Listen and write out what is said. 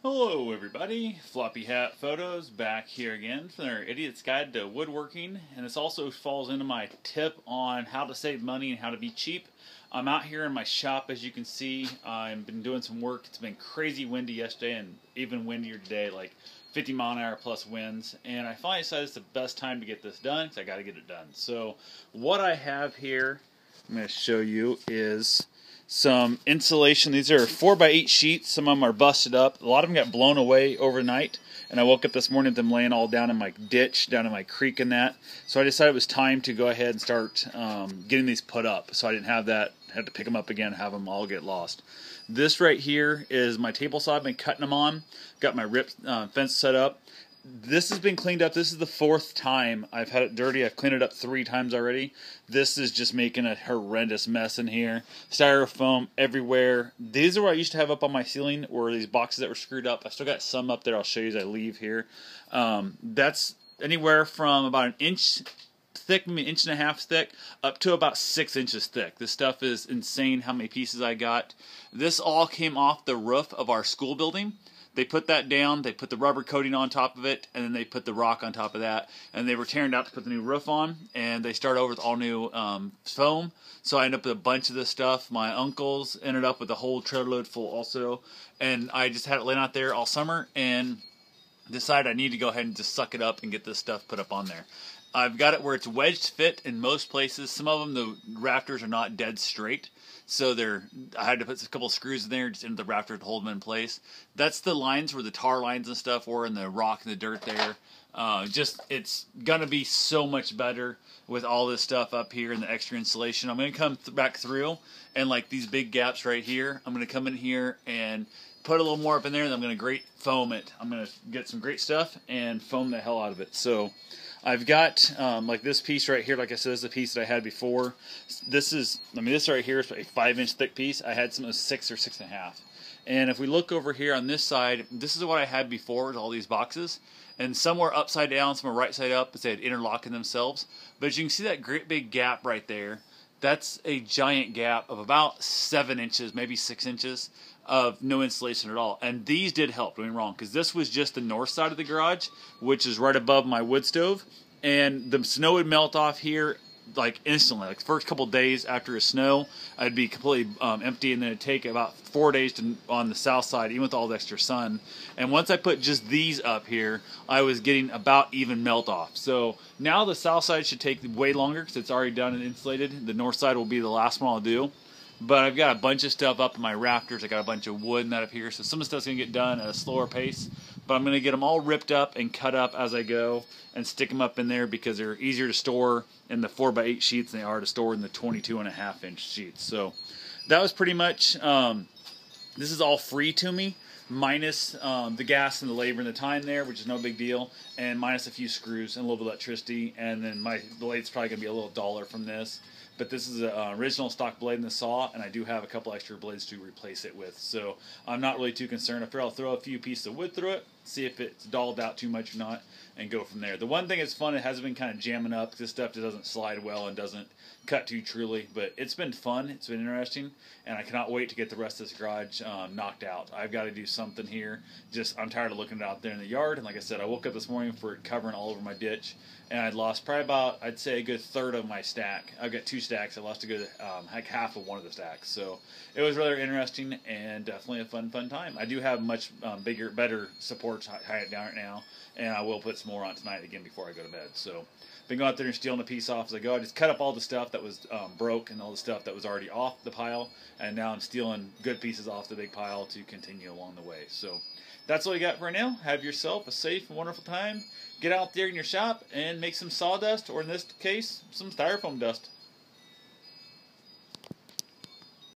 Hello everybody, Floppy Hat Photos back here again for our Idiot's Guide to Woodworking, and this also falls into my tip on how to save money and how to be cheap. I'm out here in my shop, as you can see. I've been doing some work. It's been crazy windy yesterday and even windier today, like 50 mile an hour plus winds, and I finally decided it's the best time to get this done because I got to get it done. So what I have here, I'm going to show you, is some insulation. These are 4x8 sheets. Some of them are busted up. A lot of them got blown away overnight, and I woke up this morning with them laying all down in my ditch, down in my creek and that. So I decided it was time to go ahead and start getting these put up. So I didn't have that, had to pick them up again, have them all get lost. This right here is my table saw I've been cutting them on. Got my rip fence set up. This has been cleaned up. This is the 4th time I've had it dirty. I've cleaned it up 3 times already. This is just making a horrendous mess in here. Styrofoam everywhere. These are what I used to have up on my ceiling, were these boxes that were screwed up. I still got some up there. I'll show you as I leave here. That's anywhere from about an inch thick, maybe an 1.5 inches thick, up to about 6 inches thick. This stuff is insane how many pieces I got. This all came off the roof of our school building. They put that down, they put the rubber coating on top of it, and then they put the rock on top of that, and they were tearing it out to put the new roof on, and they started over with all new foam. So I ended up with a bunch of this stuff. My uncles ended up with a whole trailer load full also, and I just had it laying out there all summer and decided I need to go ahead and just suck it up and get this stuff put up on there. I've got it where it's wedged fit in most places. Some of them, the rafters are not dead straight, so I had to put a couple screws in there just into the rafter to hold them in place. That's the lines where the tar lines and stuff were, and the rock and the dirt there. It's gonna be so much better with all this stuff up here and the extra insulation. I'm gonna come back through, and like these big gaps right here, I'm gonna come in here and put a little more up in there, and I'm gonna grate foam it. I'm gonna get some great stuff and foam the hell out of it. So I've got like this piece right here. Like I said, this is the piece that I had before. This right here is a 5-inch thick piece. I had some of 6 or 6.5. And if we look over here on this side, this is what I had before with all these boxes. And some were upside down, some were right side up, as they had interlocking themselves. But as you can see that great big gap right there, that's a giant gap of about 7 inches, maybe 6 inches of no insulation at all. And these did help, don't get me wrong, because this was just the north side of the garage, which is right above my wood stove, and the snow would melt off here like instantly. Like the first couple days after a snow, I'd be completely empty, and then it'd take about 4 days on the south side, even with all the extra sun. And once I put just these up here, I was getting about even melt off. So now the south side should take way longer because it's already done and insulated. The north side will be the last one I'll do. But I've got a bunch of stuff up in my rafters. I got a bunch of wood and that up here, so some of the stuff's going to get done at a slower pace. But I'm going to get them all ripped up and cut up as I go and stick them up in there because they're easier to store in the 4x8 sheets than they are to store in the 22.5-inch sheets. So that was pretty much, this is all free to me, minus the gas and the labor and the time there, which is no big deal, and minus a few screws and a little bit of electricity, and then the blade's probably going to be a little duller from this. But this is an original stock blade in the saw, and I do have a couple extra blades to replace it with. So I'm not really too concerned. I figure I'll throw a few pieces of wood through it, see if it's dulled out too much or not, and go from there. The one thing that's fun, it hasn't been kind of jamming up. This stuff just doesn't slide well and doesn't cut too truly. But it's been fun. It's been interesting, and I cannot wait to get the rest of this garage knocked out. I've got to do something here. I'm tired of looking out there in the yard. And like I said, I woke up this morning for it covering all over my ditch, and I'd lost probably about, I'd say, a good third of my stack. I've got 2 stacks. I lost a good like half of one of the stacks. So it was rather interesting and definitely a fun time. I do have much better supports high down right now, and I will put some more on tonight again before I go to bed. So been going out there and stealing a piece off as I go. I just cut up all the stuff that was broke and all the stuff that was already off the pile, and now I'm stealing good pieces off the big pile to continue along the way. So that's all you got for now. Have yourself a safe and wonderful time. Get out there in your shop and make some sawdust, or in this case, some styrofoam dust.